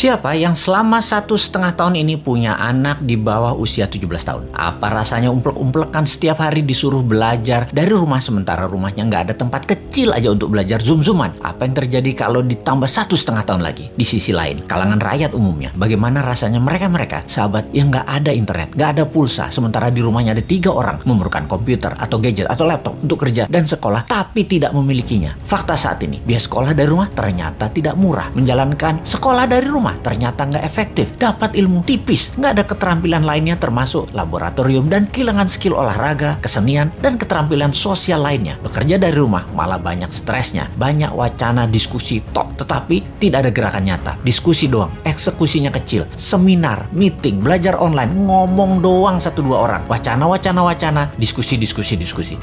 Siapa yang selama 1,5 tahun ini punya anak di bawah usia 17 tahun? Apa rasanya umplek-umplekan setiap hari disuruh belajar dari rumah sementara rumahnya nggak ada tempat kecil aja untuk belajar zoom-zooman? Apa yang terjadi kalau ditambah 1,5 tahun lagi? Di sisi lain, kalangan rakyat umumnya, bagaimana rasanya mereka sahabat yang nggak ada internet, nggak ada pulsa, sementara di rumahnya ada 3 orang memerlukan komputer atau gadget atau laptop untuk kerja dan sekolah, tapi tidak memilikinya. Fakta saat ini, biaya sekolah dari rumah ternyata tidak murah. Menjalankan sekolah dari rumah ternyata nggak efektif, dapat ilmu tipis, nggak ada keterampilan lainnya termasuk laboratorium dan kehilangan skill olahraga, kesenian, dan keterampilan sosial lainnya. Bekerja dari rumah malah banyak stresnya, banyak wacana diskusi tok, tetapi tidak ada gerakan nyata. Diskusi doang, eksekusinya kecil, seminar, meeting, belajar online, ngomong doang 1-2 orang, wacana, diskusi.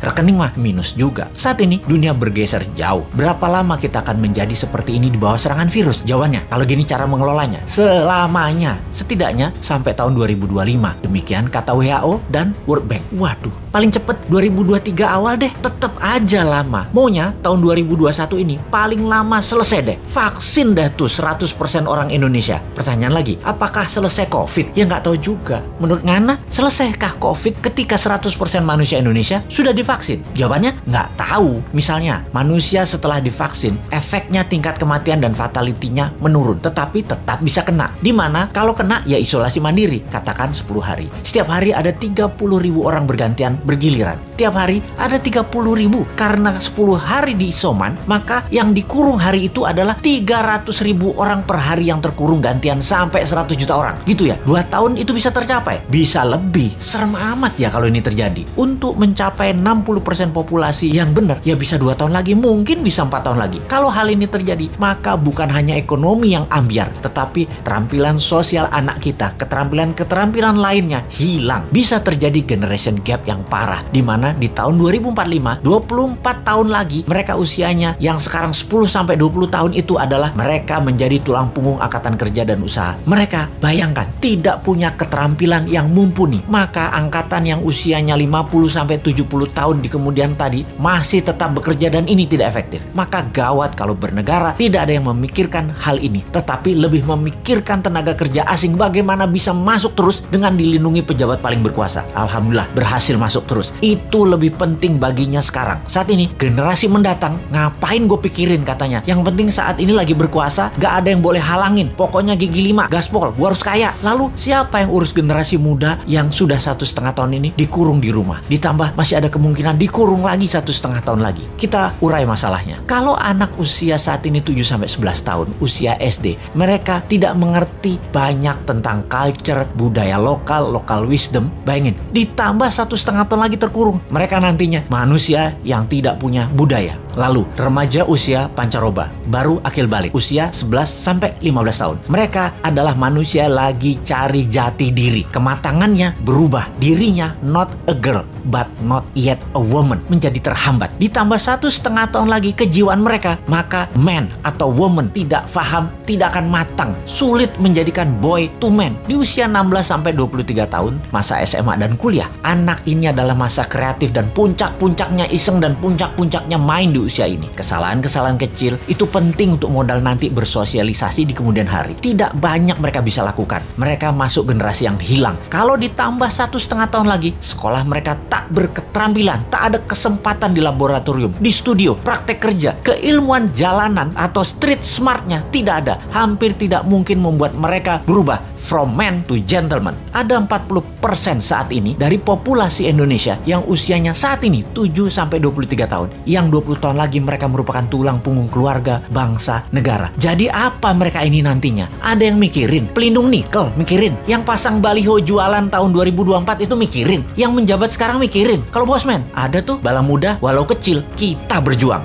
Rekening mah minus juga. Saat ini dunia bergeser jauh. Berapa lama kita akan menjadi seperti ini di bawah serangan virus? Jawabannya, kalau gini cara mengelolanya, selamanya, setidaknya sampai tahun 2025. Demikian kata WHO dan World Bank. Waduh, paling cepet 2023 awal deh. Tetep aja lama. Maunya tahun 2021 ini paling lama selesai deh. Vaksin deh tuh 100% orang Indonesia. Pertanyaan lagi, apakah selesai COVID? Ya nggak tahu juga. Menurut Ngana, selesaikah COVID ketika 100% manusia Indonesia sudah divaksin? Jawabannya nggak tahu. Misalnya, manusia setelah divaksin, efeknya tingkat kematian dan fatality-nya menurun. Tetapi tetap bisa kena. Dimana kalau kena ya isolasi mandiri, katakan 10 hari. Setiap hari ada 30.000 orang bergantian bergiliran. Tiap hari ada 30.000. Karena 10 hari di isoman, maka yang dikurung hari itu adalah 300.000 orang per hari yang terkurung gantian sampai 100 juta orang. Gitu ya. 2 tahun itu bisa tercapai. Bisa lebih. Serem amat ya kalau ini terjadi. Untuk mencapai 60% populasi yang benar, ya bisa 2 tahun lagi, mungkin bisa 4 tahun lagi. Kalau hal ini terjadi, maka bukan hanya ekonomi yang ambiar, tetapi keterampilan sosial anak kita, keterampilan lainnya hilang. Bisa terjadi generation gap yang parah, di mana di tahun 2045, 24 tahun lagi, mereka usianya yang sekarang 10-20 tahun itu adalah mereka menjadi tulang punggung angkatan kerja dan usaha. Mereka, bayangkan, tidak punya keterampilan yang mumpuni. Maka angkatan yang usianya 50-70 tahun di kemudian tadi masih tetap bekerja dan ini tidak efektif. Maka gawat kalau bernegara tidak ada yang memikirkan hal ini, tetapi lebih memikirkan tenaga kerja asing bagaimana bisa masuk terus dengan dilindungi pejabat paling berkuasa. Alhamdulillah berhasil masuk terus. Itu lebih penting baginya sekarang. Saat ini generasi mendatang ngapain gue pikirin katanya. Yang penting saat ini lagi berkuasa, gak ada yang boleh halangin. Pokoknya gigi 5, gaspol, gue harus kaya. Lalu siapa yang urus generasi muda yang sudah 1,5 tahun ini dikurung di rumah? Ditambah masih ada kemungkinan dikurung lagi 1,5 tahun lagi. Kita urai masalahnya. Kalau anak usia saat ini 7-11 tahun, usia SD, mereka tidak mengerti banyak tentang culture, budaya lokal wisdom. Bayangin, ditambah 1,5 tahun lagi terkurung. Mereka nantinya manusia yang tidak punya budaya. Lalu, remaja usia pancaroba, baru akil balik, usia 11-15 tahun. Mereka adalah manusia lagi cari jati diri. Kematangannya berubah. Dirinya not a girl, but not yet a woman. Menjadi terhambat. Ditambah 1,5 tahun lagi kejiwaan mereka, maka man atau woman tidak paham, tidak akan matang. Sulit menjadikan boy to man. Di usia 16-23 tahun, masa SMA dan kuliah, anak ini adalah masa kreatif dan puncak-puncaknya iseng dan puncak-puncaknya main di usia ini. Kesalahan-kesalahan kecil itu penting untuk modal nanti bersosialisasi di kemudian hari. Tidak banyak mereka bisa lakukan. Mereka masuk generasi yang hilang. Kalau ditambah 1,5 tahun lagi, sekolah mereka tak berketerampilan, tak ada kesempatan di laboratorium, di studio, praktek kerja, keilmuan jalanan atau street smartnya tidak ada. Hampir tidak mungkin membuat mereka berubah from man to gentleman. Ada 40% saat ini dari populasi Indonesia yang usianya saat ini 7-23 tahun. Yang 20 tahun lagi mereka merupakan tulang punggung keluarga, bangsa, negara. Jadi apa mereka ini nantinya? Ada yang mikirin pelindung nikel, mikirin. Yang pasang baliho jualan tahun 2024 itu mikirin. Yang menjabat sekarang mikirin. Kalau bosman, ada tuh bala muda walau kecil, kita berjuang.